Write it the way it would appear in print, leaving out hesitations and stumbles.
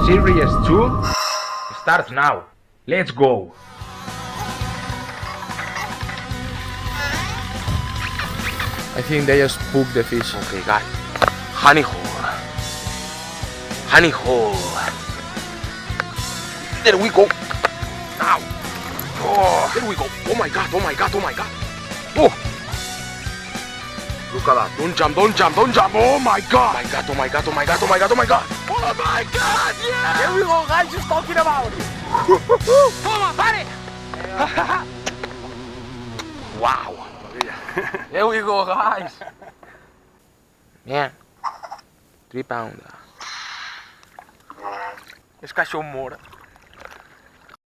Series 2 starts now. Let's go! I think they just spooked the fish. Okay, guys. Honey hole. Honey hole. There we go. Now. Oh, there we go. Oh my god, oh my god, oh my god. Oh. Look at that. Don't jump, don't jump, don't jump. Oh my god. Oh my god, oh my god, oh my god, oh my god, oh my god. Oh my god, yeah. Here we go, guys, just talking about it. Toma, pare. Wow. Here we go, guys. Man. 3 pounds. Esse cachorro mora.